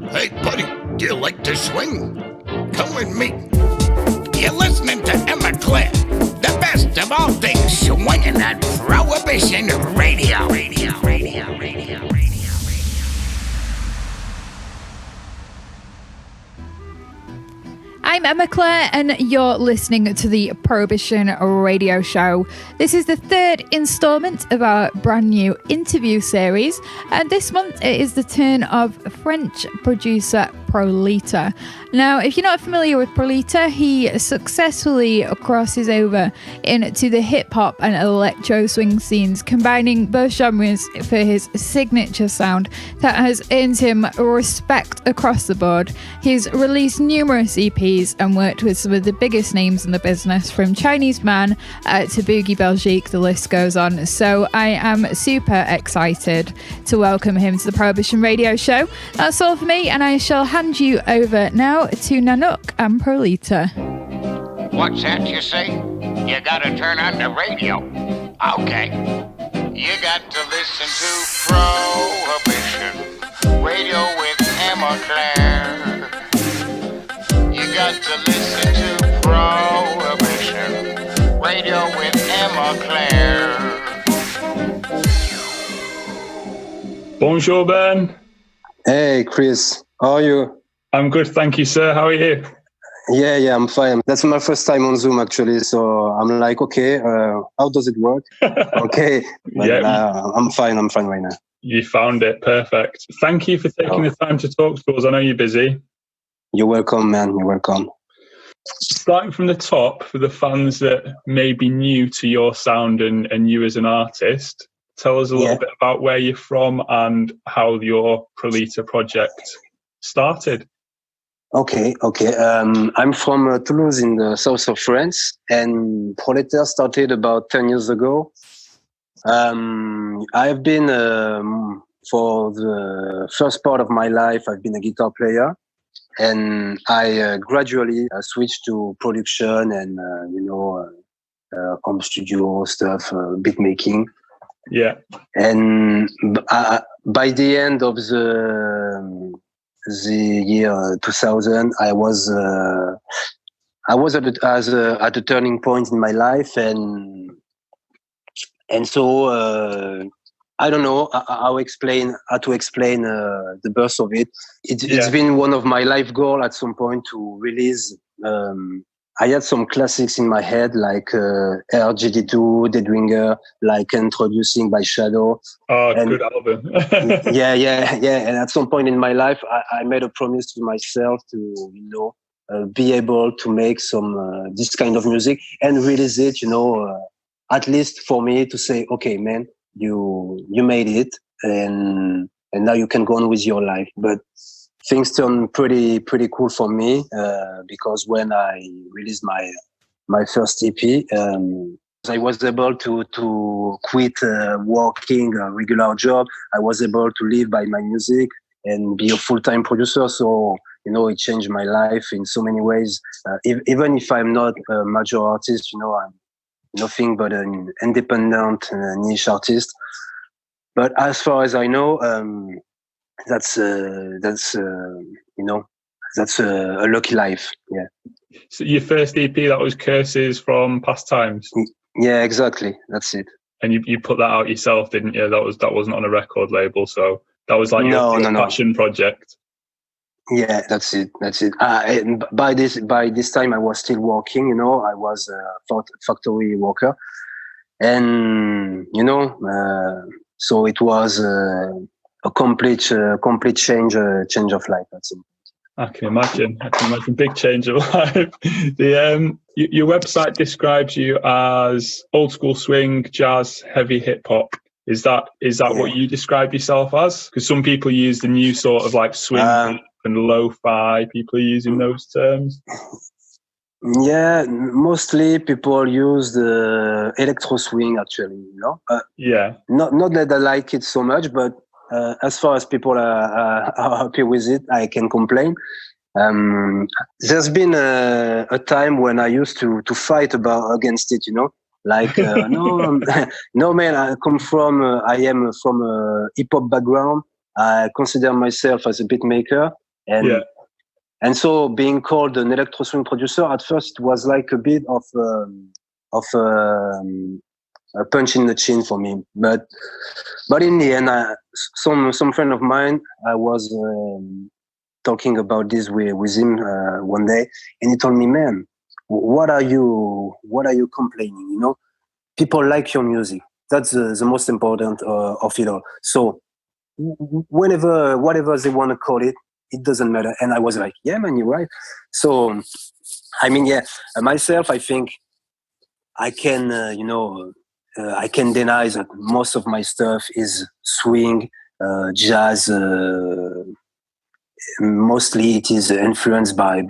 Hey, buddy, do you like to swing? Come with me. You're listening to Emma Claire, the best of all things swinging on Prohibition Radio. I'm Emma Claire, and you're listening to the Prohibition Radio Show. This is the third instalment of our brand new interview series, and this month it is the turn of French producer ProleteR. Now, if you're not familiar with ProleteR, he successfully crosses over into the hip-hop and electro swing scenes, combining both genres for his signature sound that has earned him respect across the board. He's released numerous EPs and worked with some of the biggest names in the business, from Chinese Man to Boogie Belgique, the list goes on. So I am super excited to welcome him to the Prohibition Radio Show. That's all for me, and I shall hand you over now to Nanook and ProleteR. What's that you say? You gotta turn on the radio. Okay. You got to listen to Prohibition Radio with Emma Claire. You got to listen to Prohibition Radio with Emma Claire. Bonjour, Ben. Hey, Chris. How are you? I'm good, thank you, sir. How are you? Yeah, I'm fine. That's my first time on Zoom, actually. So I'm like, okay, how does it work? Okay. But, I'm fine right now. You found it. Perfect. Thank you for taking the time to talk to us. I know you're busy. You're welcome, man. You're welcome. Starting from the top, for the fans that may be new to your sound and you as an artist, tell us a little bit about where you're from and how your ProleteR project started. Okay. I'm from Toulouse in the south of France, and ProleteR started about 10 years ago. I've been, for the first part of my life, I've been a guitar player, and I gradually switched to production and, home studio stuff, beat making. Yeah. And by the end of the year 2000, I was at a turning point in my life, and so I don't know how to explain the birth of it. It's been one of my life goals at some point to release. I had some classics in my head, like RGD2, Dead Ringer, like Introducing by Shadow. Oh, good album. yeah. And at some point in my life, I made a promise to myself to, be able to make some this kind of music and release it, at least for me to say, okay, man, you made it, and now you can go on with your life. But things turned pretty cool for me because when I released my first EP, I was able to quit working a regular job. I was able to live by my music and be a full-time producer. So, it changed my life in so many ways. Even if I'm not a major artist, I'm nothing but an independent niche artist. But as far as I know, that's a lucky life. Yeah. So your first EP, that was Curses from Past Times. Yeah, exactly. That's it. And you put that out yourself, didn't you? That wasn't on a record label, so that was like your passion project. Yeah, that's it. And by this time, I was still working. I was a factory worker, and so it was a complete change of life. That's it. I can imagine. Big change of life. Your website describes you as old school swing, jazz, heavy hip hop. Is that what you describe yourself as? Because some people use the new sort of like swing and lo-fi. People are using those terms. Yeah, mostly people use the electro swing. Actually, Not that I like it so much, but as far as people are happy with it, I can complain. There's been a time when I used to fight against it, like no man, I am from a hip hop background. I consider myself as a beat maker, And and so being called an electro swing producer, at first it was like a bit of a punch in the chin for me. But in the end, some friend of mine, I was talking about this with him one day, and he told me, "Man, what are you complaining? You know, people like your music. That's the most important of it all. So whatever they want to call it, it doesn't matter." And I was like, "Yeah, man, you're right." So I mean, yeah, myself, I think I can, I can deny that most of my stuff is swing, jazz. Mostly, it is influenced by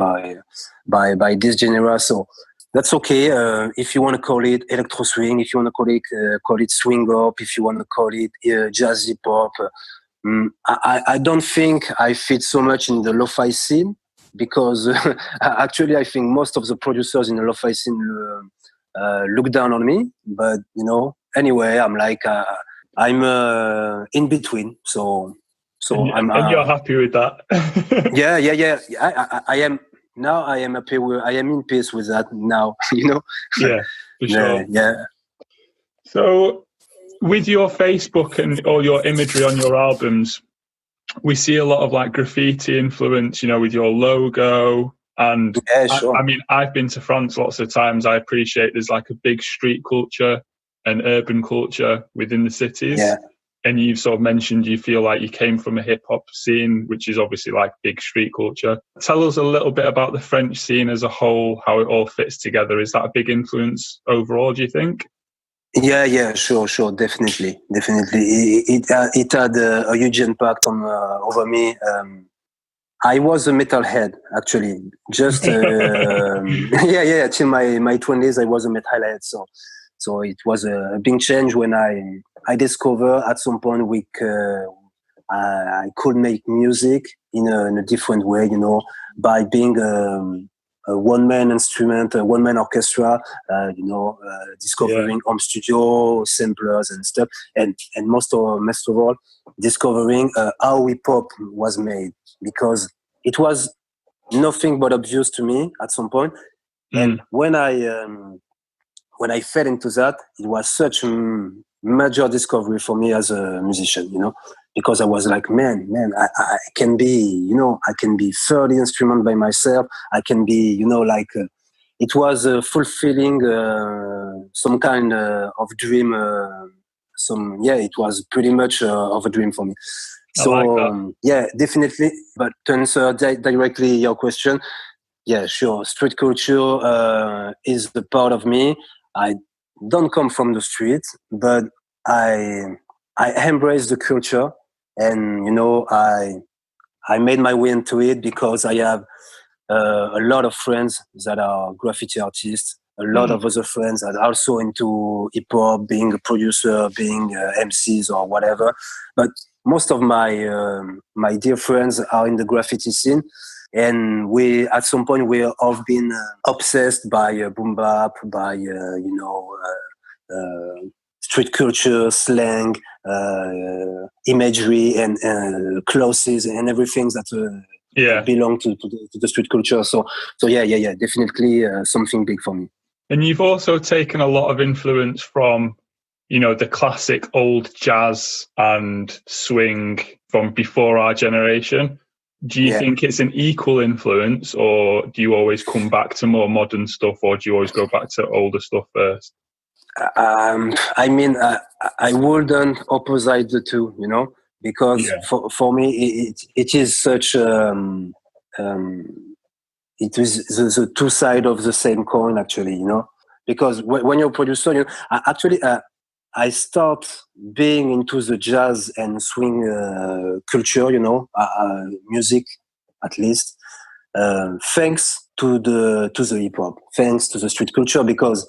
this genre. So that's okay. If you want to call it electro swing, if you want to call it swing up, if you want to call it jazz hip hop. I don't think I fit so much in the lo-fi scene because actually I think most of the producers in the lo-fi scene look down on me. But anyway, I'm like I'm in between. So and you're happy with that? yeah. I am now. I am happy. I am in peace with that now. Yeah, for sure. Yeah. So, with your Facebook and all your imagery on your albums, we see a lot of like graffiti influence, with your logo. And yeah, sure. I mean, I've been to France lots of times. I appreciate there's like a big street culture and urban culture within the cities. Yeah. And you've sort of mentioned you feel like you came from a hip hop scene, which is obviously like big street culture. Tell us a little bit about the French scene as a whole, how it all fits together. Is that a big influence overall, do you think? Yeah, sure, definitely. It had a huge impact on over me. I was a metalhead actually. Just yeah. Till my 20s, I was a metalhead. So it was a big change when I discovered at some point I could make music in a different way, by being a one-man instrument, a one-man orchestra, discovering home studio samplers and stuff, and most of all, discovering how hip hop was made, because it was nothing but obvious to me at some point. And when I fell into that, it was such a major discovery for me as a musician, because I was like, man, I can be, I can be 30 instruments by myself. I can be, it was fulfilling some kind of dream. It was pretty much of a dream for me. So, like yeah, definitely. But to answer directly your question, yeah, sure. Street culture is the part of me. I don't come from the street, but I embrace the culture, and I made my way into it because I have a lot of friends that are graffiti artists, a lot of other friends that are also into hip hop, being a producer, being MCs or whatever. But most of my dear friends are in the graffiti scene. And we, at some point, we have been obsessed by boom bap, by street culture, slang, imagery, and clothes, and everything that belong to the street culture. So yeah, definitely something big for me. And you've also taken a lot of influence from, the classic old jazz and swing from before our generation. Do you think it's an equal influence, or do you always come back to more modern stuff, or do you always go back to older stuff first? I mean, I wouldn't opposite the two, because for me, it is such, it is the two sides of the same coin, actually, because when you're a producer, I stopped being into the jazz and swing culture, music, at least, thanks to the hip hop, thanks to the street culture, because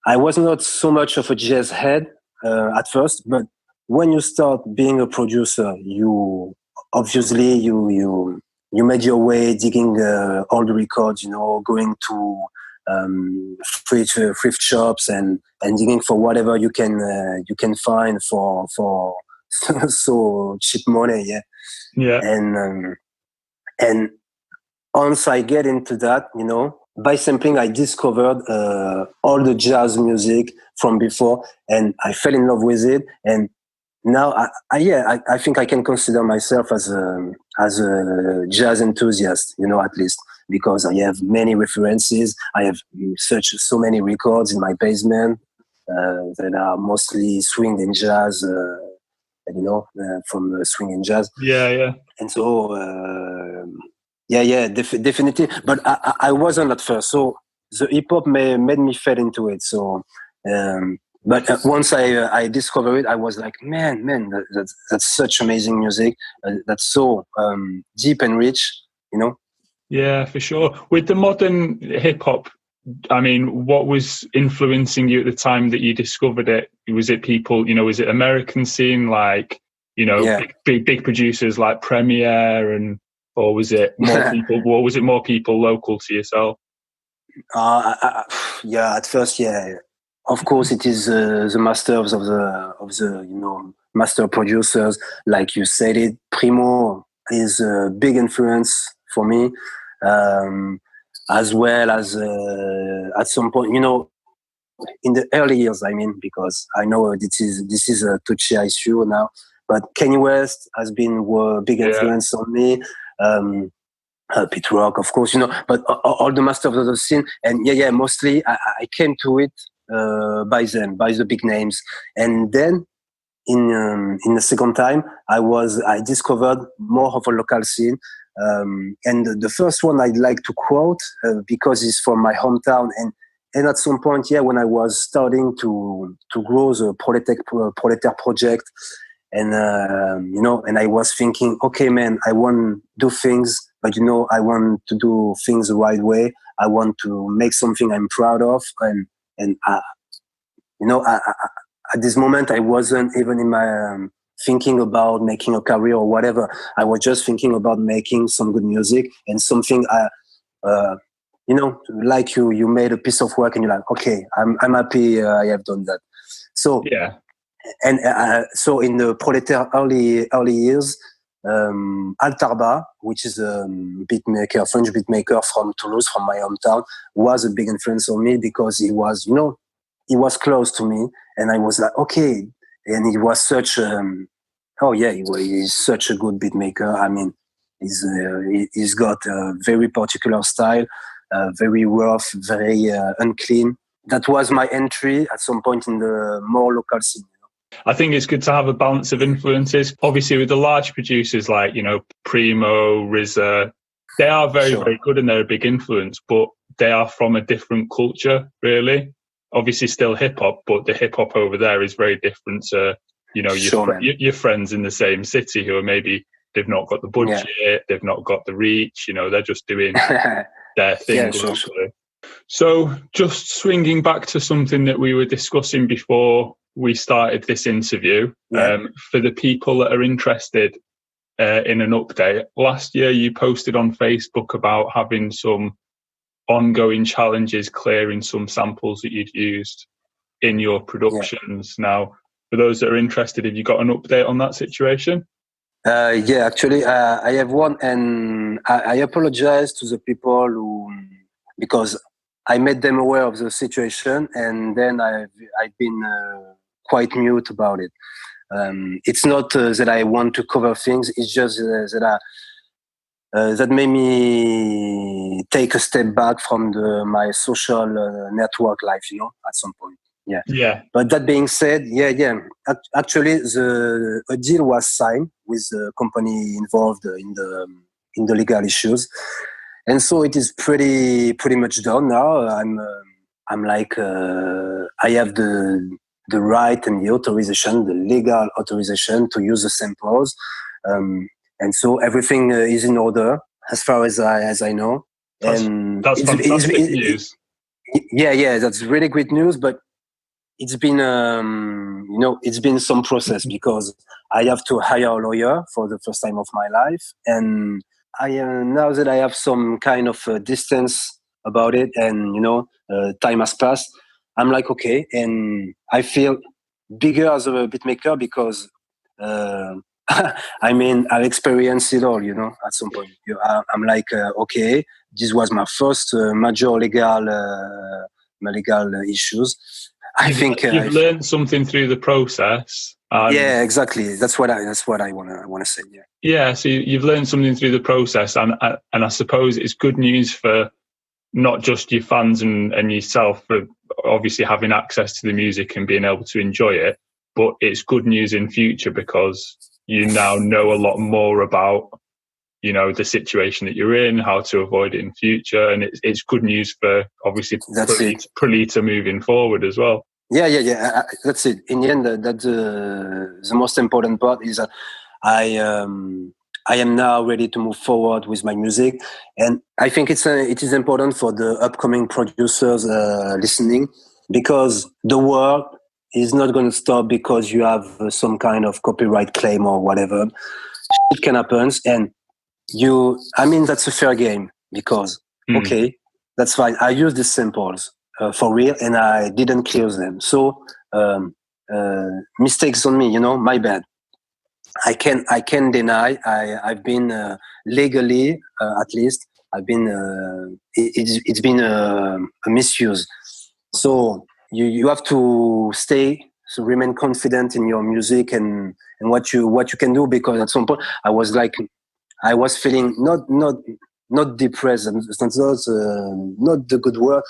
I was not so much of a jazz head at first, but when you start being a producer, you obviously you made your way digging all the records, going to thrift shops and digging for whatever you can find for so cheap money, yeah. And And once I get into that, by sampling, I discovered all the jazz music from before, and I fell in love with it. And now, I think I can consider myself as a jazz enthusiast, at least, because I have many references. I have so many records in my basement that are mostly swing and jazz, from swing and jazz. Yeah. And so, definitely. But I wasn't at first. So the hip hop made me fall into it. So, but once I discovered it, I was like, man, that's such amazing music. That's so deep and rich, Yeah, for sure. With the modern hip hop, I mean, what was influencing you at the time that you discovered it? Was it people, was it American scene, like, big producers like ProleteR, or was it more people? Or was it more people local to yourself? At first, yeah. Of course, it is the masters of the master producers, like you said it. Primo is a big influence for me, as well as at some point, in the early years. I mean, because I know this is a touchy issue now, but Kanye West has been a big influence on me. Pete Rock, of course, but all the masters of the scene, and mostly I came to it by them, by the big names, and then in the second time I discovered more of a local scene, and the first one I'd like to quote because it's from my hometown, and at some point, when I was starting to grow the ProleteR project. And, and I was thinking, okay, man, I want to do things, but, I want to do things the right way. I want to make something I'm proud of. And at this moment, I wasn't even in my thinking about making a career or whatever. I was just thinking about making some good music and something like you made a piece of work and you're like, okay, I'm happy I have done that. So, yeah. And so in the ProleteR early years, Altarba, which is a French beatmaker from Toulouse, from my hometown, was a big influence on me because he was close to me, and I was like, okay. And he was such, he's such a good beatmaker. I mean, he's got a very particular style, very rough, very unclean. That was my entry at some point in the more local scene. I think it's good to have a balance of influences. Obviously, with the large producers like, Primo, RZA, they are very, very good and they're a big influence, but they are from a different culture, really. Obviously, still hip hop, but the hip hop over there is very different to, your friends in the same city who are maybe they've not got the budget, they've not got the reach, they're just doing their thing locally. So just swinging back to something that we were discussing before we started this interview, for the people that are interested in an update, last year you posted on Facebook about having some ongoing challenges clearing some samples that you'd used in your productions. Now, for those that are interested, have you got an update on that situation? Actually, I have one, and I apologize to the people because I made them aware of the situation, and then I've been quite mute about it. It's not that I want to cover things. It's just that made me take a step back from my social network life, at some point. Yeah. But that being said, actually, a deal was signed with the company involved in the legal issues, and so it is pretty much done now. I'm like I have the right and the authorization, the legal authorization to use the samples, and so everything is in order as far as I know. That's fantastic news. That's really great news, but it's been it's been some process because I have to hire a lawyer for the first time of my life, and I now that I have some kind of distance about it, and time has passed, I'm like, okay, and I feel bigger as a beatmaker because I mean, I've experienced it all, at some point. I'm like, okay, this was my first major legal issues. You've learned something through the process. Yeah, exactly. That's what I wanna say. Yeah. Yeah. So you've learned something through the process, and I suppose it's good news for not just your fans and yourself for obviously having access to the music and being able to enjoy it, but it's good news in future because you now know a lot more about, the situation that you're in, how to avoid it in future. And it's good news for obviously ProleteR moving forward as well. Yeah. That's it. In the end, that's the most important part is that I am now ready to move forward with my music, and I think it is important for the upcoming producers listening, because the work is not going to stop because you have some kind of copyright claim or whatever. It can happen, and that's a fair game because okay, that's fine. I use these samples for real, and I didn't clear them, so mistakes on me, my bad. I can deny. I've been legally, at least, I've been. It's been a misuse. So you have to remain confident in your music and what you can do, because at some point I was feeling not depressed. It's not the good word,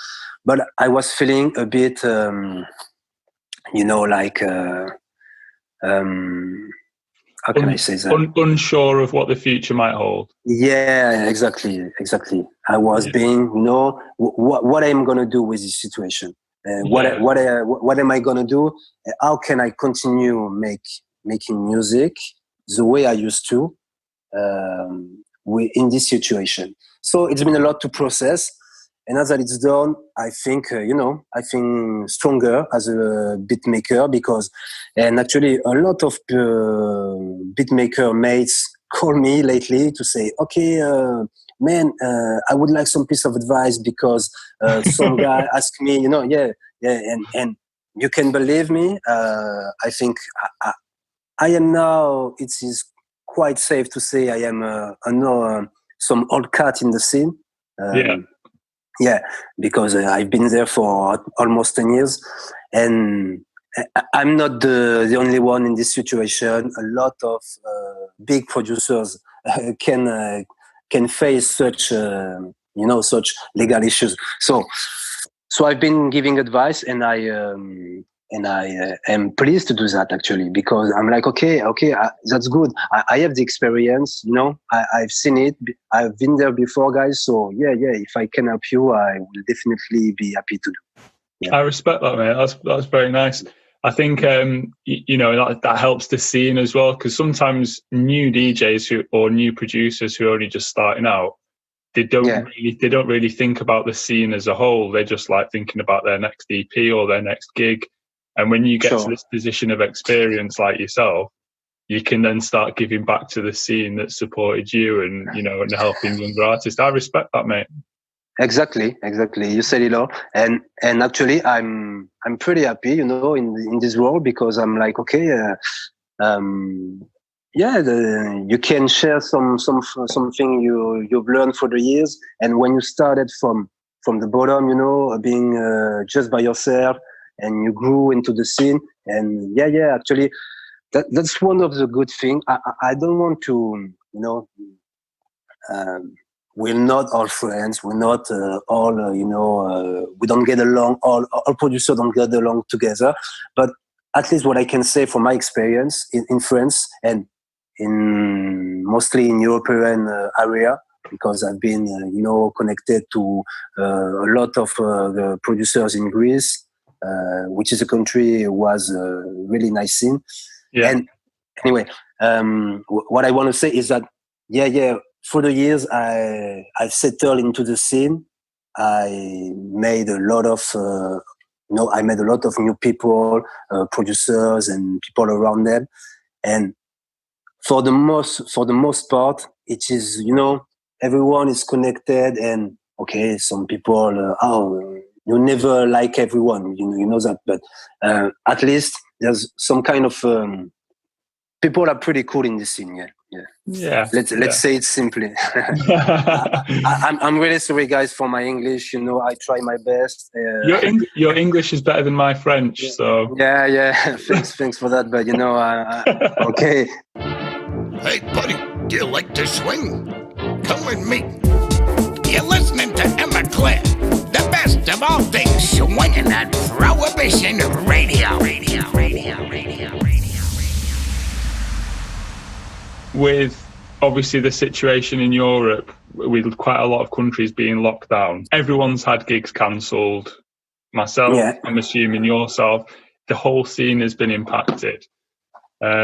but I was feeling a bit, how can I say that? Unsure of what the future might hold. Yeah, exactly. I was being, what I'm gonna do with this situation? What am I gonna do? How can I continue making music the way I used to in this situation? So it's been a lot to process. And as that it's done, I think, I think stronger as a beat maker, and actually a lot of beat maker mates call me lately to say, okay, man, I would like some piece of advice because some guy asked me, and you can believe me. I think I am now, it is quite safe to say I am some old cat in the scene. Yeah, because I've been there for almost 10 years, and I'm not the only one in this situation. A lot of big producers can face such such legal issues. So I've been giving advice, and I am pleased to do that, actually, because I'm like, okay, that's good. I have the experience, I've seen it. I've been there before, guys. So yeah, if I can help you, I will definitely be happy to do. Yeah. I respect that, mate. That's very nice. I think that helps the scene as well, because sometimes new DJs or new producers who are only just starting out, they don't really think about the scene as a whole. They're just like thinking about their next EP or their next gig. And when you get to this position of experience like yourself, you can then start giving back to the scene that supported you and helping younger artists. I respect that, mate. Exactly. You said it all. And actually I'm pretty happy, in this role, because I'm like, okay, you can share something you've learned for the years. And when you started from the bottom, being just by yourself, and you grew into the scene, and actually that's one of the good things. I don't want to, we're not all friends. We're not all, we don't get along. All producers don't get along together. But at least what I can say from my experience in France and mostly in European area, because I've been, connected to a lot of the producers in Greece, which is a country was really nice scene. Yeah. And anyway, what I want to say is that, for the years I've settled into the scene. I made a lot of, new people, producers and people around them. And for the most part, it is, everyone is connected, and okay, some people, you never like everyone, you know that, but at least there's some kind of people are pretty cool in this scene. Yeah. Let's say it simply. I'm really sorry, guys, for my English. I try my best. Your English is better than my French, so yeah. Thanks for that. But okay. Hey, buddy, do you like to swing? Come with me. You're listening to Emma Claire, the best of all things swinging at Prohibition Radio. With obviously the situation in Europe, with quite a lot of countries being locked down, everyone's had gigs cancelled. Myself, I'm assuming yourself, the whole scene has been impacted.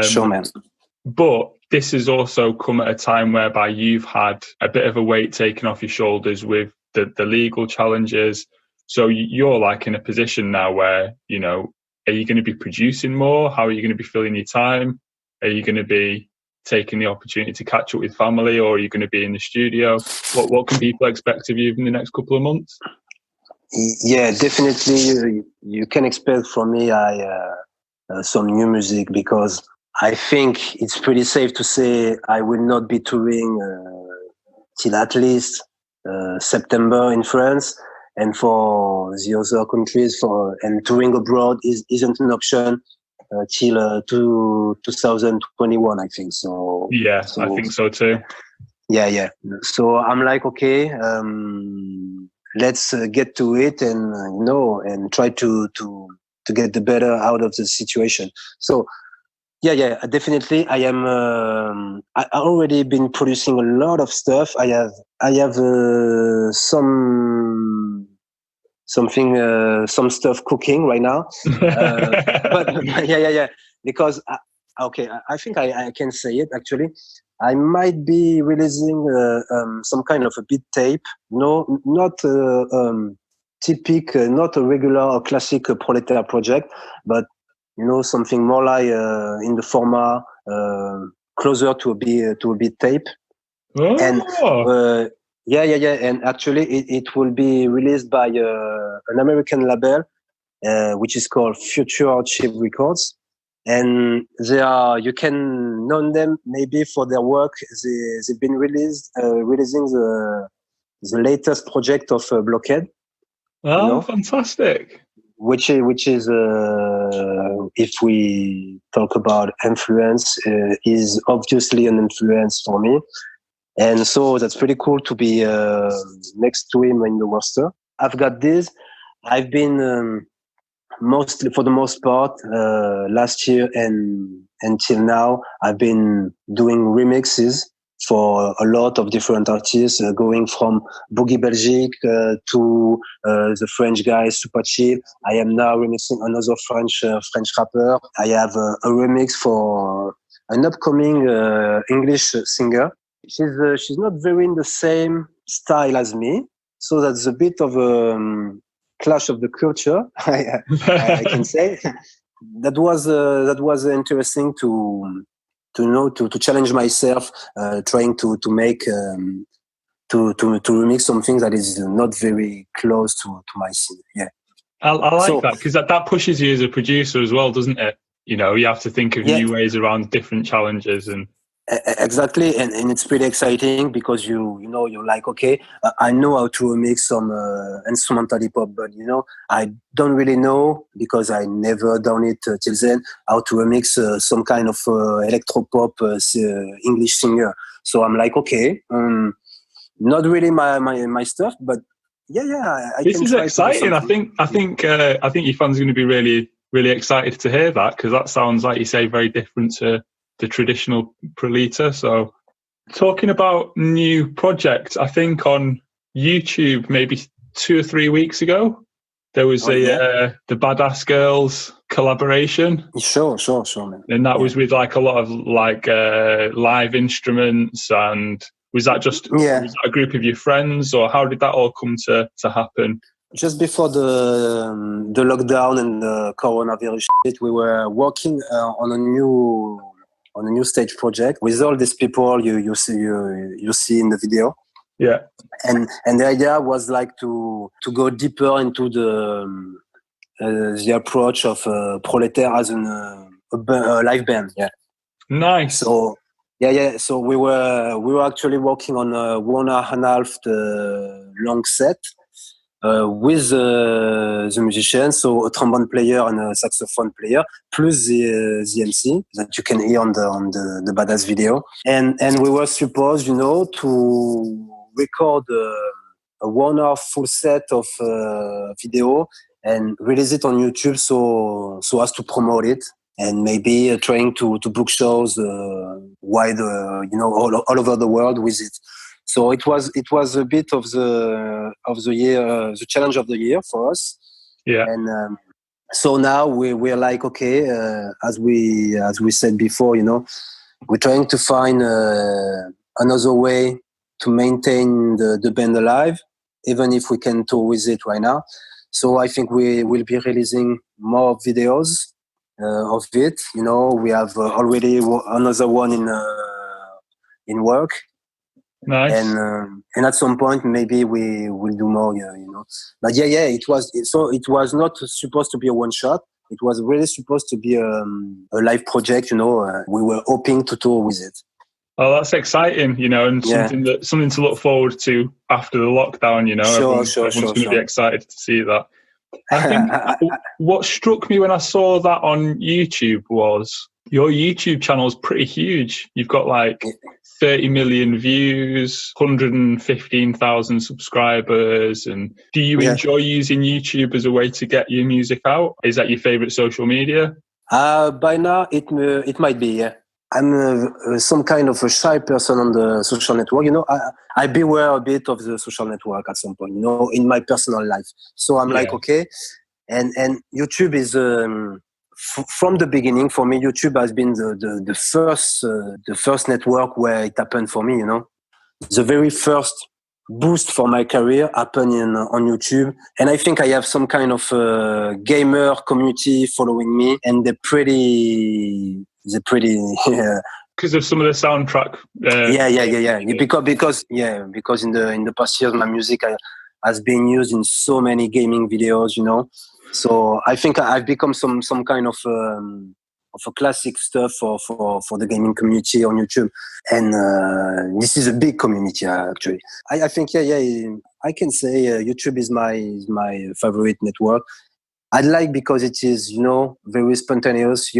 Sure, man. But this has also come at a time whereby you've had a bit of a weight taken off your shoulders with the legal challenges. So you're like in a position now where, are you going to be producing more? How are you going to be filling your time? Are you going to be taking the opportunity to catch up with family, or are you going to be in the studio? What can people expect of you in the next couple of months? Yeah, definitely. You can expect from me some new music, because I think it's pretty safe to say I will not be touring till at least September in France, and for the other countries, and touring abroad isn't an option till 2021, I think. So yeah, I think so too. Yeah. So I'm like, okay, let's get to it, and and try to get the better out of the situation. So yeah, definitely. I am. I already been producing a lot of stuff. I have some stuff cooking right now. But yeah. Because I think I can say it actually. I might be releasing some kind of a beat tape. No, not typical, not a regular or classic ProleteR project, but something more like in the format closer to a beat tape. Oh. And yeah. And actually, it will be released by an American label, which is called Future Chip Records. And you can know them maybe for their work. They've been releasing the latest project of Blockhead. Oh, fantastic! Which is if we talk about influence, is obviously an influence for me, and so that's pretty cool to be next to him in the roster. I've got this. I've been mostly, for the most part, last year and until now, I've been doing remixes for a lot of different artists, going from Boogie Belgique to the French guy Super Chill. I am now remixing another French rapper. I have a remix for an upcoming English singer. She's not very in the same style as me, so that's a bit of a clash of the culture. I can say that was interesting to challenge myself, trying to make to remix something that is not very close to my scene. Yeah, I like that, because that pushes you as a producer as well, doesn't it? You have to think of new ways around different challenges. And exactly, and it's pretty exciting, because you're like, okay, I know how to remix some instrumental hip hop, but I don't really know, because I never done it till then, how to remix some kind of electro pop English singer. So I'm like, okay, not really my stuff, but yeah. This is exciting. I think your fans are going to be really, really excited to hear that, because that sounds, like you say, very different to the traditional ProleteR. So, talking about new projects, I think on YouTube maybe 2 or 3 weeks ago there was the Badass Girls collaboration. Sure, man. And that was with like a lot of like live instruments. And was that just was that a group of your friends, or how did that all come to happen? Just before the lockdown and the coronavirus shit, we were working on a new stage project with all these people you see in the video. Yeah. And the idea was like to go deeper into the approach of ProleteR as a live band. Yeah. Nice. So yeah. So we were actually working on a 1.5 hour long set with the musicians, so a trombone player and a saxophone player, plus the MC that you can hear on the Badass video. And we were supposed, to record a 1 hour full set of video and release it on YouTube, so as to promote it. And maybe trying to book shows wide, all over the world with it. So it was a bit of the year, the challenge of the year for us. Yeah. And so now we're like, okay, as we said before, we're trying to find another way to maintain the band alive, even if we can tour with it right now. So I think we will be releasing more videos of it. We have already another one in work. Nice. And at some point maybe we will do more. But yeah, it was not supposed to be a one shot. It was really supposed to be a live project. We were hoping to tour with it. Oh, that's exciting, and something to look forward to after the lockdown. Everyone's going to be excited to see that. I think what struck me when I saw that on YouTube was your YouTube channel is pretty huge. You've got like 30 million views, 115,000 subscribers. And do you enjoy using YouTube as a way to get your music out? Is that your favorite social media? By now, it might be, yeah. I'm some kind of a shy person on the social network. I beware a bit of the social network at some point, in my personal life. So I'm like, okay. And YouTube is, from the beginning, for me, YouTube has been the first network where it happened for me, The very first boost for my career happened on YouTube. And I think I have some kind of gamer community following me, and they're pretty because of some of the soundtrack. Because in the past years my music has been used in so many gaming videos, so I think I've become some kind of a classic stuff for the gaming community on YouTube. And this is a big community actually. I think I can say YouTube is my favorite network. I like because it is very spontaneous.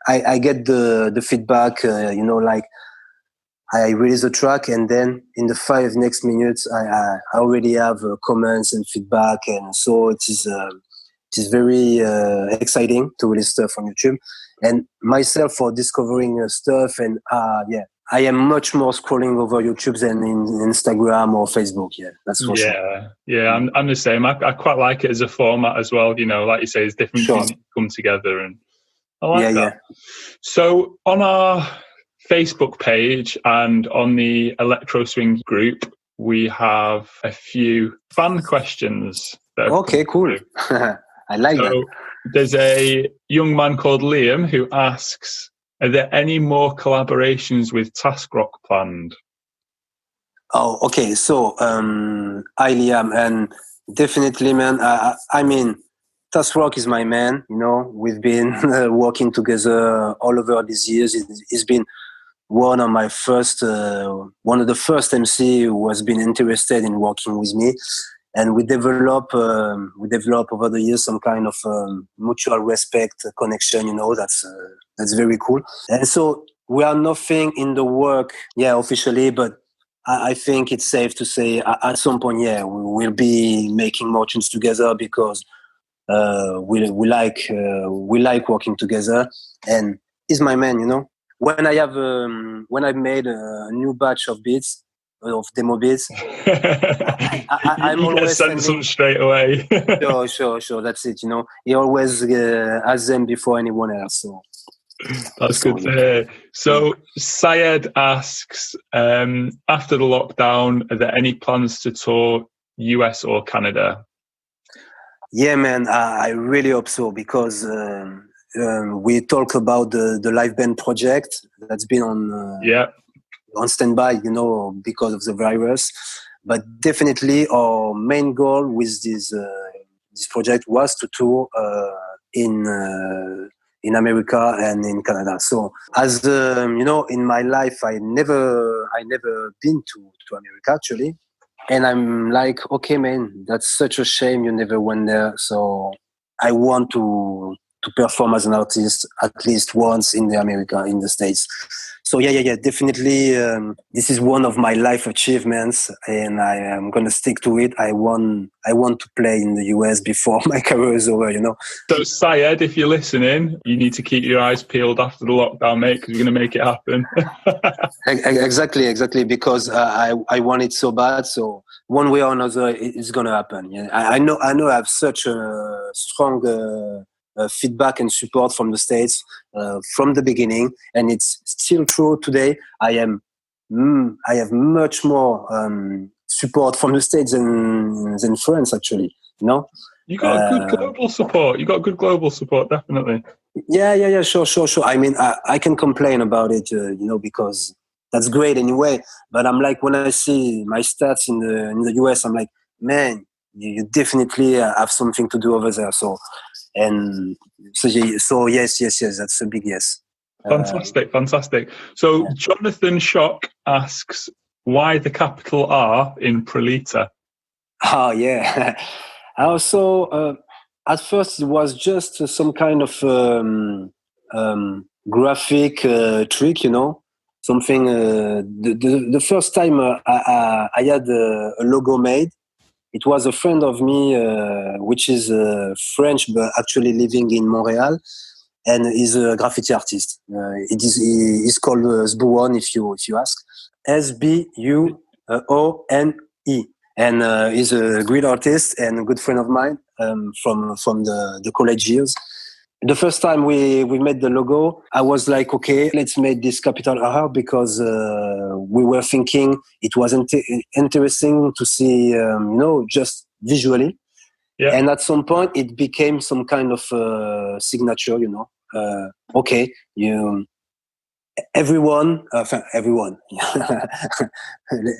I get the feedback, like I release a track and then in the 5 next minutes, I already have comments and feedback. And so it is very exciting to release stuff on YouTube. And myself for discovering stuff and I am much more scrolling over YouTube than in Instagram or Facebook. Yeah, that's for sure. Yeah, I'm the same. I quite like it as a format as well. Like you say, it's different things that come together and I like that. Yeah. So on our Facebook page and on the Electro Swing group, we have a few fan questions. Okay, cool. I like that. There's a young man called Liam who asks, are there any more collaborations with Task Rock planned? Oh, okay. So, hi Liam, and definitely, man, I mean, Task Rock is my man. We've been working together all over these years. He's been one of the first MC who has been interested in working with me, and we develop over the years some kind of mutual respect connection. That's very cool. And so we are nothing in the work, officially, but I think it's safe to say at some point, we will be making more tunes together because. We like working together, and he's my man. When I've made a new batch of beats, of demo beats, I'm always send some straight away. Sure. That's it. He always has them before anyone else. So that's good to hear. So Syed asks, after the lockdown, are there any plans to tour US or Canada? Yeah, man, I really hope so because we talk about the live band project that's been on standby, because of the virus. But definitely, our main goal with this project was to tour in in America and in Canada. So as in my life, I never been to America actually. And I'm like, okay, man, that's such a shame you never went there. So I want to perform as an artist at least once in the States. So yeah, definitely. This is one of my life achievements, and I am gonna stick to it. I want to play in the US before my career is over. So Syed, if you're listening, you need to keep your eyes peeled after the lockdown, mate, because you're going to make it happen. Exactly, because I want it so bad. So one way or another, it's gonna happen. Yeah, I know. I have such a strong feedback and support from the States from the beginning, and it's still true today. I have much more support from the States than France, actually. You got good global support. You got good global support, definitely. Yeah, sure. I mean, I can complain about it, because that's great anyway. But I'm like, when I see my stats in the US, I'm like, man, you definitely have something to do over there. So yes, that's a big yes. Fantastic. So Jonathan Shock asks, why the capital R in ProleteR? Oh yeah. Also, at first it was just some kind of graphic trick, something. The first time I had a logo made, it was a friend of me, which is French but actually living in Montreal, and is a graffiti artist. He's called Sbuon, if you ask. Sbuone. And he's a great artist and a good friend of mine from the college years. The first time we made the logo, I was like, okay, let's make this capital R because we were thinking it was interesting to see, just visually. Yeah. And at some point, it became some kind of signature, okay, everyone,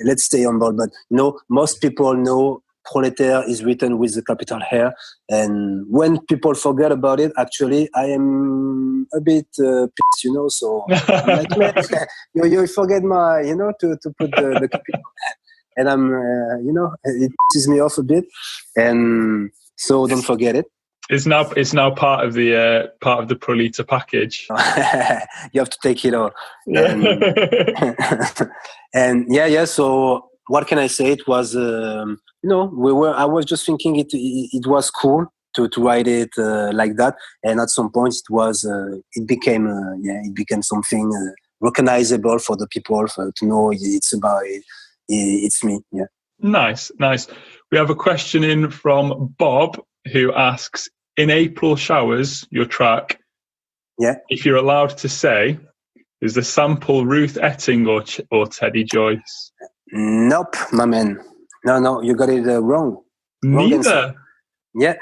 let's stay on board, but most people know ProleteR is written with the capital R, and when people forget about it, actually I am a bit pissed, so I'm like, man, you forget my, to put the capital R, and I'm, it pisses me off a bit, and so don't forget it. It's now part of the ProleteR package. You have to take it all. And yeah. So what can I say? It was I was just thinking it was cool to write it like that, and at some point it became something recognizable for the people to know it's me. Yeah. Nice. We have a question in from Bob who asks, in April Showers, your track, if you're allowed to say, is the sample Ruth Etting or Teddy Joyce? Nope, my man. No, you got it wrong. Neither. Yeah.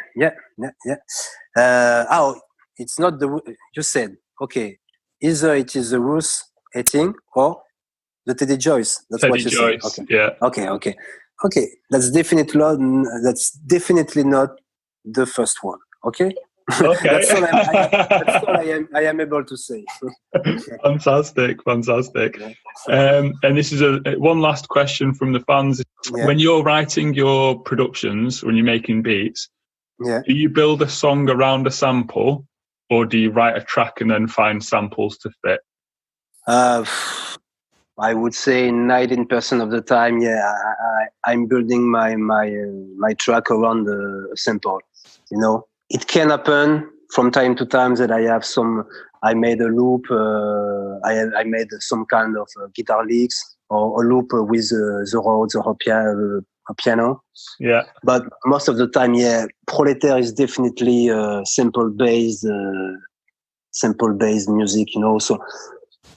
It's not you said, okay, either it is the Ruth Etting or the Teddy Joyce. That's Teddy what you Joyce, said. Okay. Yeah. Okay. That's definitely not the first one. Okay. That's all I am able to say. Fantastic. And this is one last question from the fans. Yeah. When you're writing your productions, when you're making beats, do you build a song around a sample, or do you write a track and then find samples to fit? I would say 19% of the time, I'm building my track around the sample. It can happen from time to time that I made a loop, I made some kind of guitar licks or a loop with the Rhodes or a piano. Yeah. But most of the time, ProleteR is definitely sample-based music, So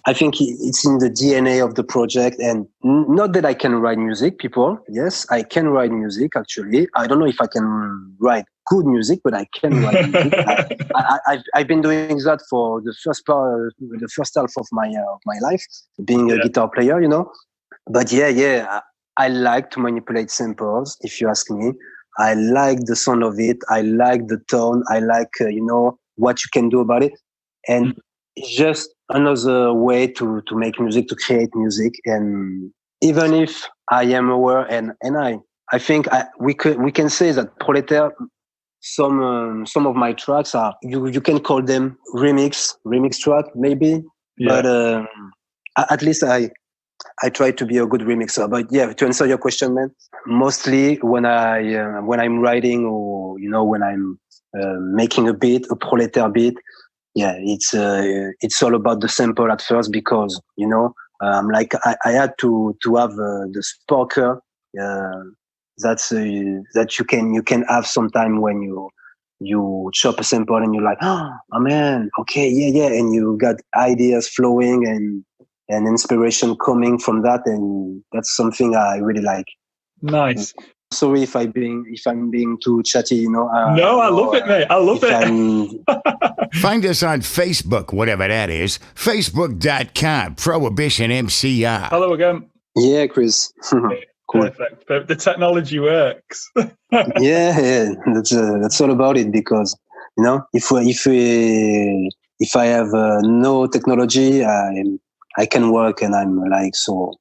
I think it's in the DNA of the project, and not that I can write music, people. Yes, I can write music, actually. I don't know if I can write good music, but I can write music. I've been doing that for the first half of my life, being a guitar player, But I like to manipulate samples, if you ask me. I like the sound of it. I like the tone. I like, what you can do about it. and it's just another way to make music, to create music. And even if I am aware, and I think we can say that ProleteR, some of my tracks are, you can call them remix track maybe, but at least I try to be a good remixer. But yeah, to answer your question, man, mostly when I'm writing, or when I'm making a ProleteR beat, yeah, it's all about the sample at first, because like I had to have the sparker that you can have sometime when you chop a sample and you're like, oh man, okay, yeah, and you got ideas flowing and inspiration coming from that, and that's something I really like. Nice. Sorry if I'm being too chatty, No, I love it, mate. I love it. Find us on Facebook, whatever that is. Facebook.com, Prohibition MCR. Hello again. Yeah, Chris. Cool. Perfect. The technology works. yeah, that's all about it, because if I have no technology, I can work, and I'm like, so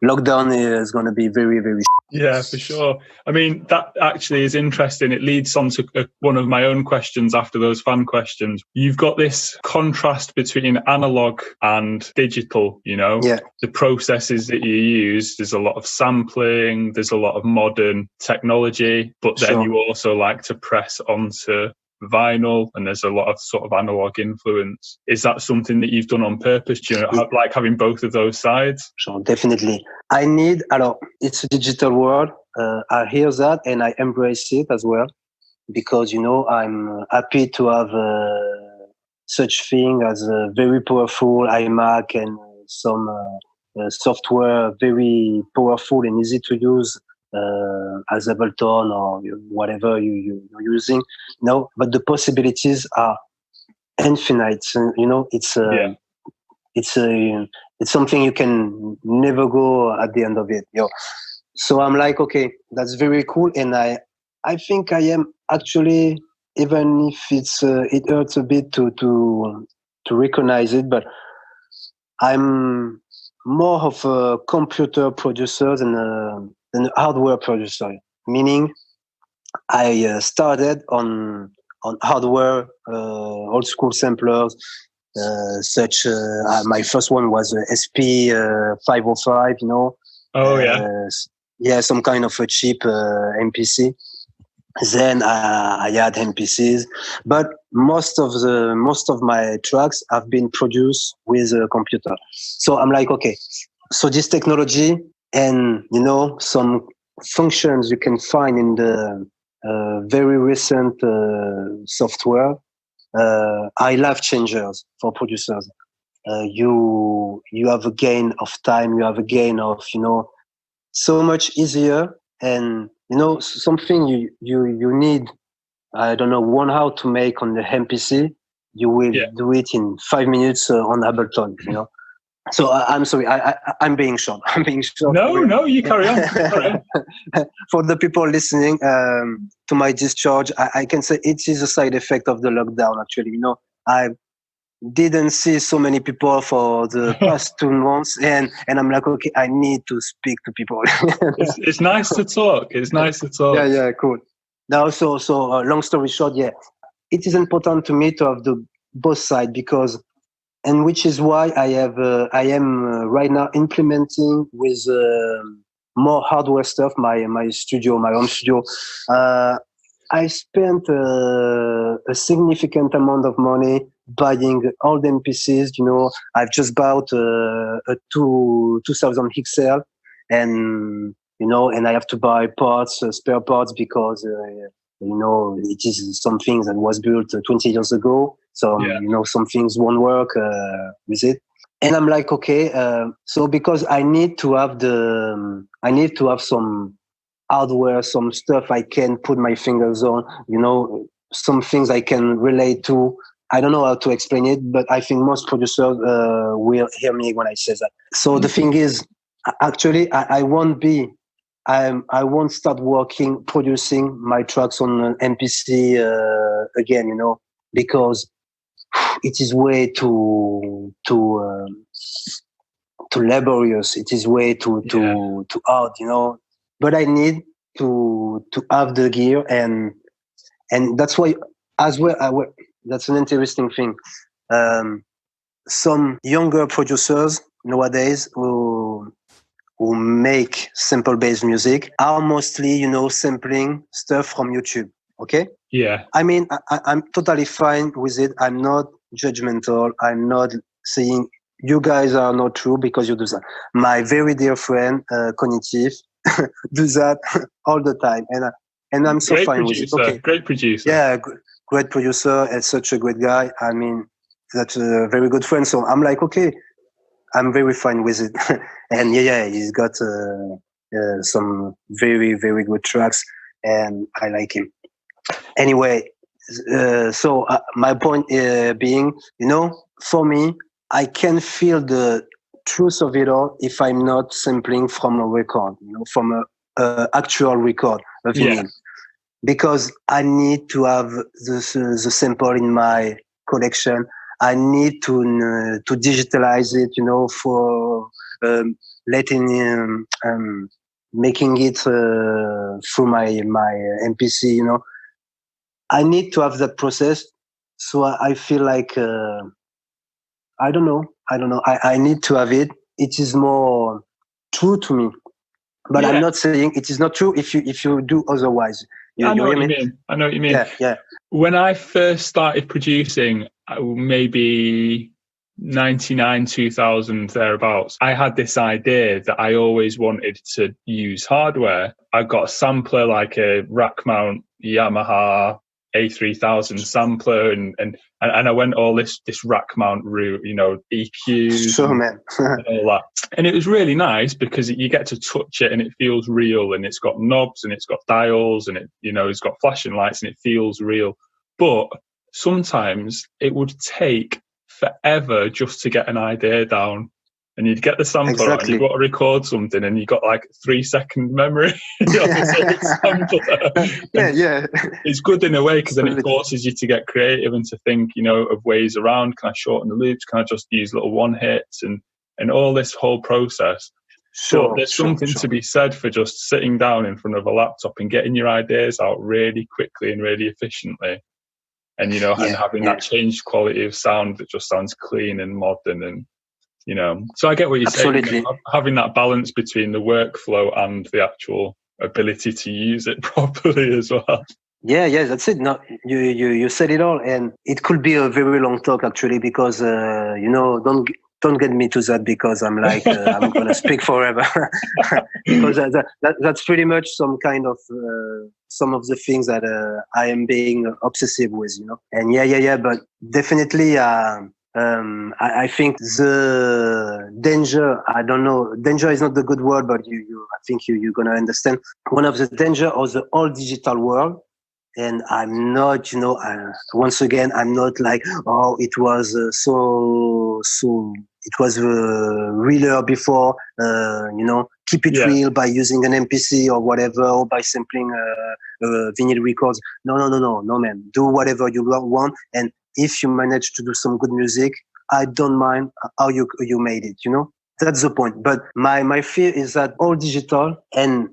lockdown is going to be very, very. Yeah, for sure. I mean, that actually is interesting. It leads on to one of my own questions after those fan questions. You've got this contrast between analog and digital, the processes that you use. There's a lot of sampling, there's a lot of modern technology, but then you also like to press onto vinyl, and there's a lot of sort of analog influence. Is that something that you've done on purpose? Do you like having both of those sides? Sure, definitely. It's a digital world. I hear that, and I embrace it as well, because I'm happy to have such thing as a very powerful iMac and some software very powerful and easy to use, as Ableton or whatever you're using. But the possibilities are infinite. It's something you can never go at the end of it. So I'm like, okay, that's very cool, and I think I am actually, even if it hurts a bit to recognize it, but I'm more of a computer producer than a hardware producer. Meaning, I started on hardware, old school samplers. My first one was SP 505, Oh yeah. Yeah, some kind of a cheap MPC. Then I had MPCs, but most of my tracks have been produced with a computer. So I'm like, okay, so this technology and some functions you can find in the very recent software are life changers for producers. You have a gain of time, you have a gain of so much easier, and something you need, I don't know, 1 hour to make on the MPC, you will do it in 5 minutes on Ableton. So I'm sorry, I'm being short. No, you carry on. For the people listening to my discharge, I can say it is a side effect of the lockdown. Actually, I didn't see so many people for the past 2 months, and I'm like, okay, I need to speak to people. It's nice to talk. It's nice to talk. Yeah, cool. Now, so long story short, yeah, it is important to me to have the both sides, because, and which is why I am right now implementing with more hardware stuff. My home studio. I spent a significant amount of money buying all the MPCs. I've just bought a 2000 XL, and and I have to buy spare parts, because it is something that was built 20 years ago. So some things won't work with it, and I'm like, okay, so because I need to have some hardware, some stuff I can put my fingers on, some things I can relate to. I don't know how to explain it, but I think most producers will hear me when I say that. So the thing is, actually, I won't start producing my tracks on an MPC again, because it is way too laborious. It is way too hard, But I need to have the gear, and that's why as well. That's an interesting thing. Some younger producers nowadays who make sample-based music are mostly, sampling stuff from YouTube. Okay. Yeah. I mean, I'm totally fine with it. I'm not judgmental. I'm not saying you guys are not true because you do that. My very dear friend, Cognitive, do that all the time. And I'm so Great fine producer. with it. Okay. Great producer. Yeah, great producer and such a great guy. I mean, that's a very good friend. So I'm like, okay, I'm very fine with it. And yeah, he's got some very, very good tracks, and I like him. Anyway, so my point being, for me, I can feel the truth of it all if I'm not sampling from a record, from a actual record, a vinyl. Yeah. Because I need to have the sample in my collection. I need to digitalize it, for making it through my MPC, I need to have that process. So I feel like I don't know. I need to have it. It is more true to me. But I'm not saying it is not true if you do otherwise. I know what you mean. Yeah. When I first started producing, maybe 99, 2000, thereabouts, I had this idea that I always wanted to use hardware. I got a sampler, like a rack mount Yamaha A3000 sampler, and I went all this rack mount route, EQs and all that. And it was really nice because you get to touch it and it feels real, and it's got knobs and it's got dials and it's got flashing lights and it feels real. But sometimes it would take forever just to get an idea down. And you'd get the sampler out and you've got to record something and you've got like 3-second memory. Yeah. It's good in a way because then it forces you to get creative and to think, of ways around. Can I shorten the loops? Can I just use little one hits and all this whole process? But there's something to be said for just sitting down in front of a laptop and getting your ideas out really quickly and really efficiently. And, and having that changed quality of sound that just sounds clean and modern and, so I get what you're saying, having that balance between the workflow and the actual ability to use it properly as well. Yeah, that's it. No, you said it all, and it could be a very long talk actually because don't get me to that because I'm like I'm gonna speak forever because that's pretty much some kind of some of the things that I am being obsessive with, and yeah, but definitely. I think the danger, I don't know, danger is not the good word, but I think you're going to understand. One of the danger of the all digital world, and I'm not, once again, I'm not like, oh, it was so, it was realer before, keep it real by using an MPC or whatever, or by sampling vinyl records. No, man. Do whatever you want, and if you manage to do some good music, I don't mind how you made it, That's the point. But my fear is that all digital and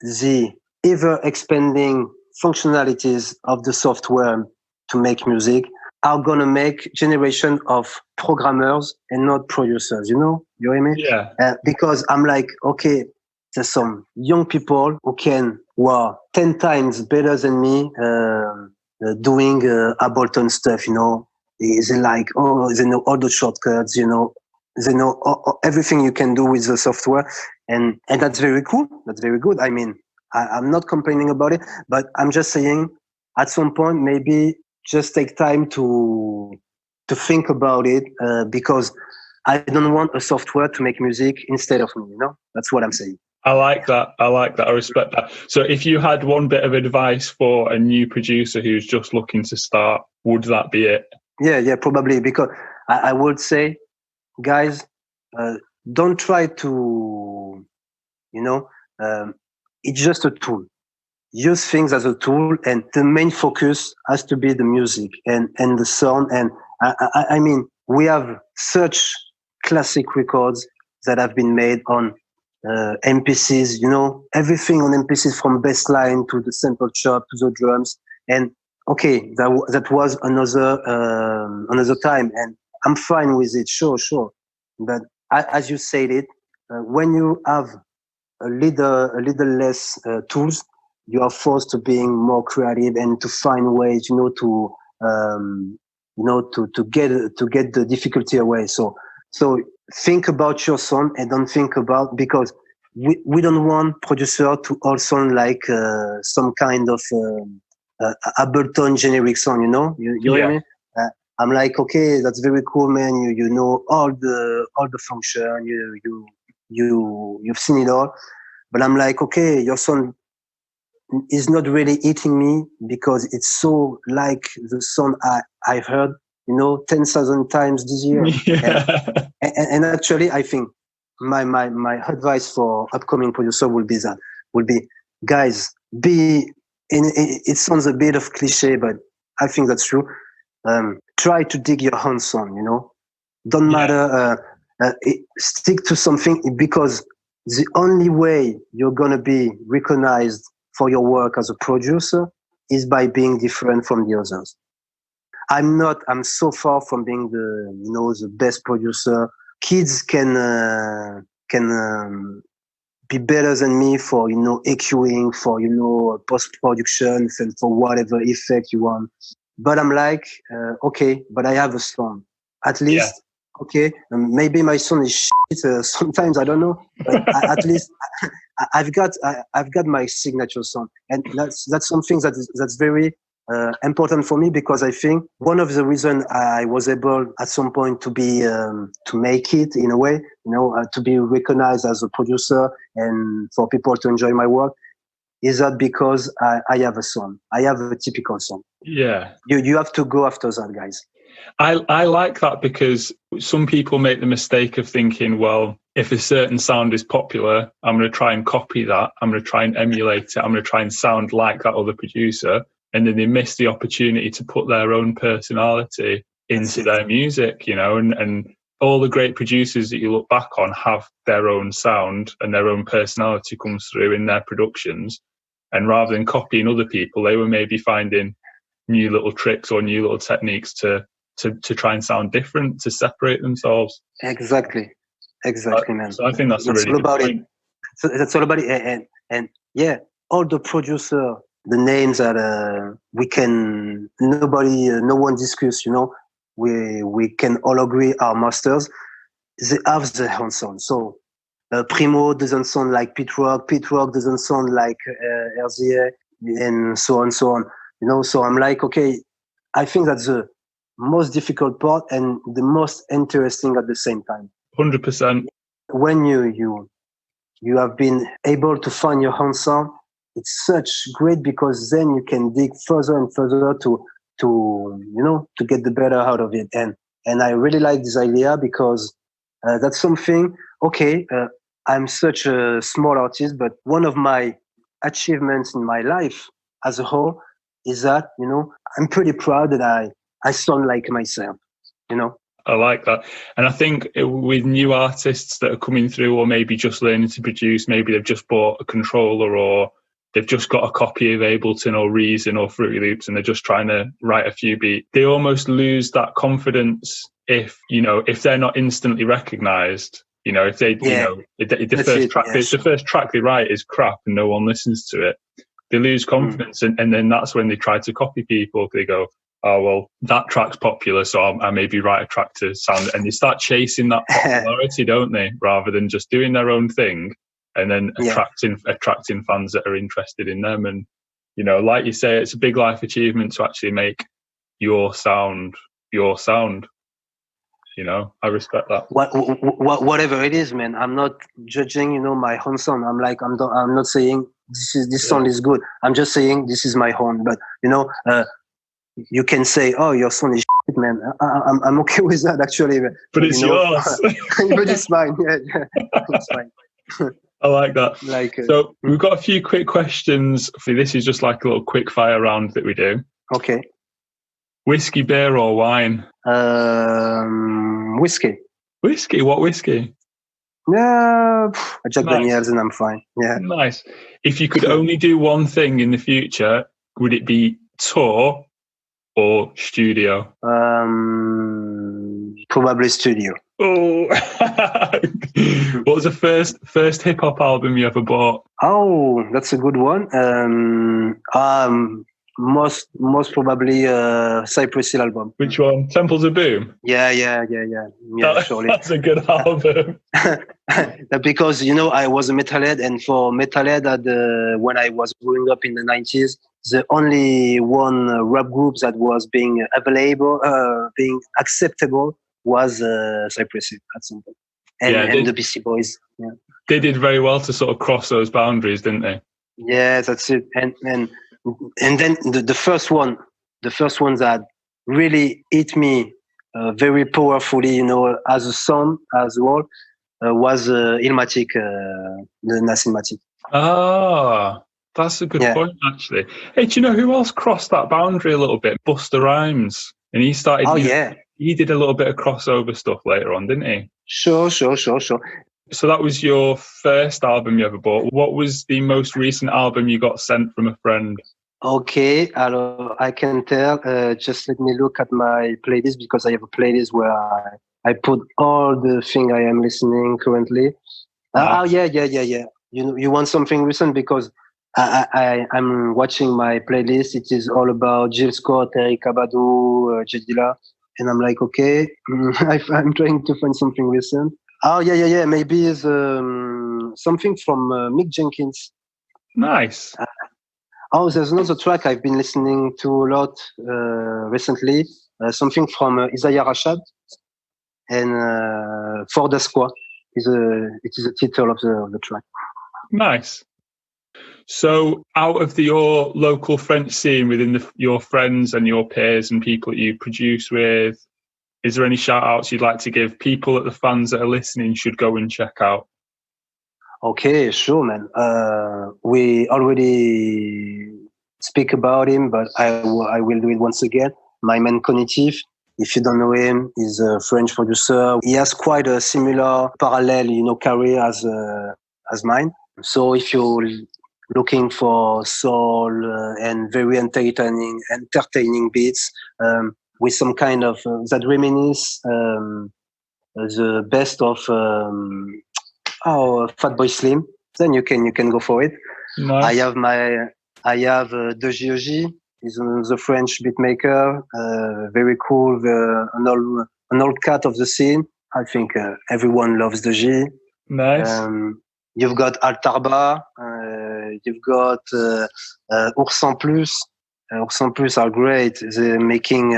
the ever-expanding functionalities of the software to make music are going to make generation of programmers and not producers, You hear me? Yeah. Because I'm like, okay, there's some young people who are 10 times better than me, doing Ableton stuff, They like, they know all the shortcuts, they know everything you can do with the software. And that's very cool. That's very good. I mean, I'm not complaining about it, but I'm just saying at some point, maybe just take time to think about it, because I don't want a software to make music instead of me, That's what I'm saying. I like that. I respect that. So if you had one bit of advice for a new producer who's just looking to start, would that be it? Yeah, probably. Because I would say, guys, don't try to, it's just a tool. Use things as a tool, and the main focus has to be the music and the sound I mean, we have such classic records that have been made on MPCs, you know, everything on MPCs from bass line to the sample chop to the drums. And okay, that was another time, and I'm fine with it, sure. But as you said it, when you have a little less tools, you are forced to being more creative and to find ways, you know, to get the difficulty away. So think about your song and don't think about, because we don't want producer to all sound like some kind of Ableton generic song, you know. You hear me? I'm like, okay, that's very cool, man. You know all the function. You've seen it all, but I'm like, okay, your song is not really hitting me because it's so like the song I've heard, you know, 10,000 times this year. Yeah. And actually, I think my advice for upcoming producer will be guys, it sounds a bit of cliche, but I think that's true. Try to dig your own song, you know. Don't matter. Stick to something, because the only way you're gonna be recognized for your work as a producer is by being different from the others. I'm so far from being the best producer. Kids can be better than me for, you know, EQing, for, you know, post-production, and for whatever effect you want. But I'm like, okay, but I have a song. At least, okay, maybe my song is shit sometimes, I don't know. But at least I've got my signature song. And that's something that's very important for me, because I think one of the reasons I was able at some point to be to make it in a way, you know, to be recognized as a producer and for people to enjoy my work, is that because I have a song. I have a typical song. Yeah. You have to go after that, guys. I like that, because some people make the mistake of thinking, well, if a certain sound is popular, I'm going to try and copy that. I'm going to try and emulate it. I'm going to try and sound like that other producer. And then they miss the opportunity to put their own personality into their music, you know, and all the great producers that you look back on have their own sound and their own personality comes through in their productions. And rather than copying other people, they were maybe finding new little tricks or new little techniques to try and sound different, to separate themselves. Exactly, man. So I think that's a really good point. So that's all about it. And yeah, all the producer, the names that no one discuss, you know, we can all agree are masters. They have their own sound. So Primo doesn't sound like Pete Rock doesn't sound like RZA, and so on. You know, so I'm like, okay, I think that's the most difficult part and the most interesting at the same time. 100%. When you have been able to find your own sound, it's such great, because then you can dig further and further to you know, to get the better out of it. And I really like this idea, because that's something. Okay, I'm such a small artist, but one of my achievements in my life as a whole is that, you know, I'm pretty proud that I sound like myself, you know. I like that. And I think with new artists that are coming through, or maybe just learning to produce, maybe they've just bought a controller, or they've just got a copy of Ableton or Reason or Fruity Loops, and they're just trying to write a few beats. They almost lose that confidence if they're not instantly recognized. You know, if they, you know, the first track they write is crap and no one listens to it, they lose confidence. And then that's when they try to copy people. They go, oh, well, that track's popular, so I maybe write a track to sound. And they start chasing that popularity, don't they? Rather than just doing their own thing and then attracting fans that are interested in them. And, you know, like you say, it's a big life achievement to actually make your sound. You know, I respect that. Whatever it is, man. I'm not judging, you know, my own sound. I'm not saying this sound is good. I'm just saying this is my own. But, you know, you can say, oh, your sound is shit, man. I'm okay with that, actually. But it's yours. But it's fine. Yeah. It's fine. I like that. So we've got a few quick questions. This is just like a little quick fire round that we do. Okay. Whiskey, beer, or wine? Whiskey. Whiskey? What whiskey? Yeah, Jack Nice. Daniels, and I'm fine. Yeah. Nice. If you could only do one thing in the future, would it be tour or studio? Probably studio. Oh, what was the first hip hop album you ever bought? Oh, that's a good one. Most probably Cypress Hill album. Which one? Temples of Boom? Yeah, surely. That's a good album. Because I was a metalhead, and for metalhead, when I was growing up in the 90s, the only one rap group that was being available, being acceptable, was Cypress Hill at some point, and the Beastie Boys. Yeah. They did very well to sort of cross those boundaries, didn't they? Yeah, that's it. And then the first one that really hit me very powerfully, as a song as well, was Illmatic, the Illmatic. Ah, that's a good point, actually. Hey, do you know who else crossed that boundary a little bit? Busta Rhymes. And he started, he did a little bit of crossover stuff later on, didn't he? Sure. So that was your first album you ever bought. What was the most recent album you got sent from a friend? Okay, I can tell. Just let me look at my playlist, because I have a playlist where I put all the things I am listening currently. Yeah. You want something recent, because I'm watching my playlist. It is all about Jill Scott, Eric Abadou, Jedila, and I'm like, okay, I'm trying to find something recent. Oh yeah. Maybe it's something from Mick Jenkins. Nice. There's another track I've been listening to a lot recently. Something from Isaiah Rashad, and For the Squad. It is the title of the track. Nice. So, out of your local French scene, within your friends and your peers and people that you produce with, is there any shout outs you'd like to give? People that the fans that are listening should go and check out. Okay, sure, man. We already speak about him, but I will do it once again. My man Cognitive, if you don't know him, is a French producer. He has quite a similar parallel, career as mine. So if you're looking for soul and very entertaining beats with some kind of that reminisce the best of Fatboy Slim, then you can go for it. Nice. I have Dejioji. He's the French beatmaker, very cool, an old cat of the scene. I think everyone loves Deji. Nice. You've got Altarba, you've got Oursin Plus. Oursin Plus are great. They're making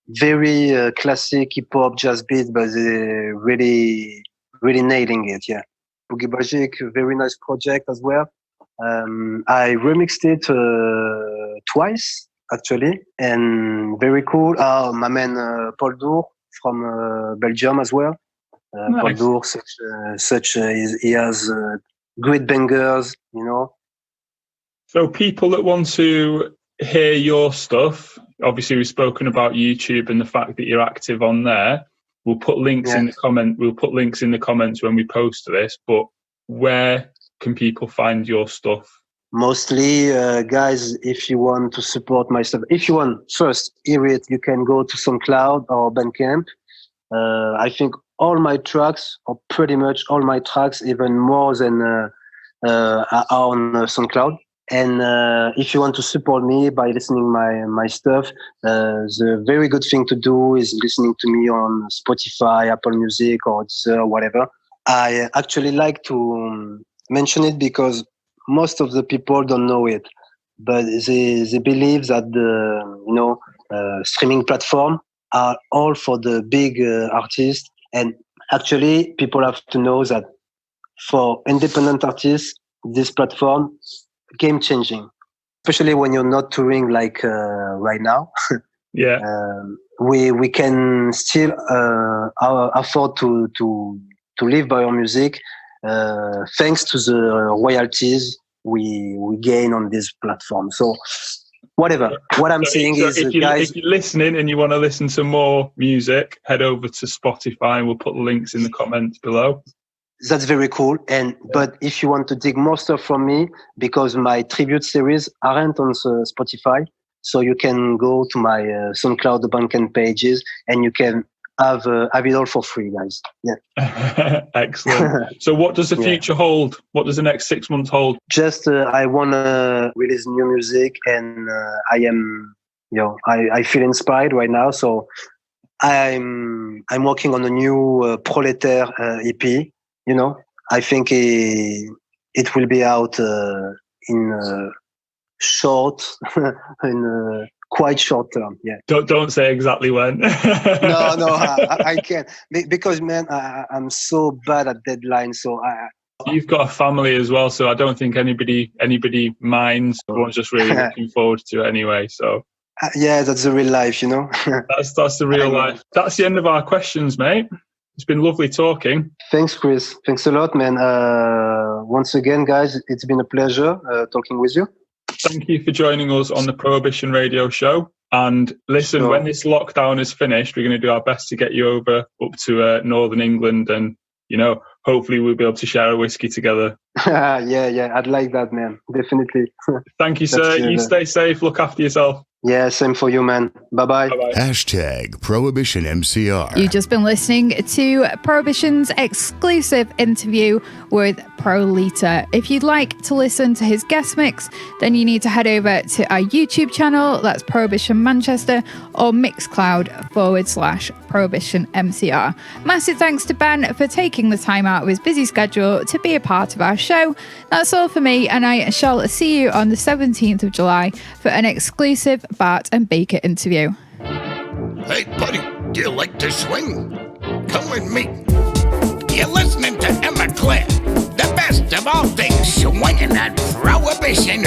very classic hip-hop jazz beats, but they're really nailing it, yeah. Boogie Bajik, very nice project as well. I remixed it twice, actually, and very cool. My man ProleteR from Belgium as well. Nice. ProleteR, he has great bangers, So people that want to hear your stuff, obviously we've spoken about YouTube and the fact that you're active on there. We'll put links in the comment. We'll put links in the comments when we post this. But where can people find your stuff? Mostly, guys, if you want to support my stuff, if you want first hear it, you can go to SoundCloud or Bandcamp. I think all my tracks, or pretty much all my tracks, even more than are on SoundCloud. And if you want to support me by listening my stuff, the very good thing to do is listening to me on Spotify, Apple Music, or Deezer, or whatever. I actually like to mention it because most of the people don't know it, but they believe that the streaming platform are all for the big artists. And actually, people have to know that for independent artists, this platform game changing, especially when you're not touring like right now. Yeah, we can still afford to live by our music thanks to the royalties we gain on this platform. So whatever. What I'm saying is, guys, if you're listening and you want to listen to more music, head over to Spotify and we'll put the links in the comments below. That's very cool. But if you want to dig more stuff from me, because my tribute series aren't on Spotify, so you can go to my SoundCloud Bandcamp pages and you can have it all for free, guys. Yeah. Excellent. So what does the future hold? What does the next 6 months hold? Just I want to release new music, and I feel inspired right now. So I'm working on a new ProleteR EP. I think it will be out in quite short term. Yeah. Don't say exactly when. No, I can't, because man, I'm so bad at deadlines. So You've got a family as well, so I don't think anybody minds. Everyone's just really looking forward to it anyway. So yeah, that's the real life, That's the real life. That's the end of our questions, mate. It's been lovely talking. Thanks, Chris. Thanks a lot, man. Once again, guys, it's been a pleasure talking with you. Thank you for joining us on the Prohibition Radio Show. And listen, when this lockdown is finished, we're going to do our best to get you over up to Northern England, and hopefully we'll be able to share a whiskey together. Yeah, I'd like that, man. Definitely. Thank you, sir. You stay safe. Look after yourself. Yeah, same for you, man. Bye-bye. Hashtag Prohibition MCR. You've just been listening to Prohibition's exclusive interview with ProleteR. If you'd like to listen to his guest mix, then you need to head over to our YouTube channel, that's Prohibition Manchester, or Mixcloud/Prohibition MCR. Massive thanks to Ben for taking the time out of his busy schedule to be a part of our show. That's all for me, and I shall see you on the 17th of July for an exclusive Bart and Baker interview. Hey, buddy, do you like to swing? Come with me. You're listening to Emma Claire, the best of all things swinging at Prohibition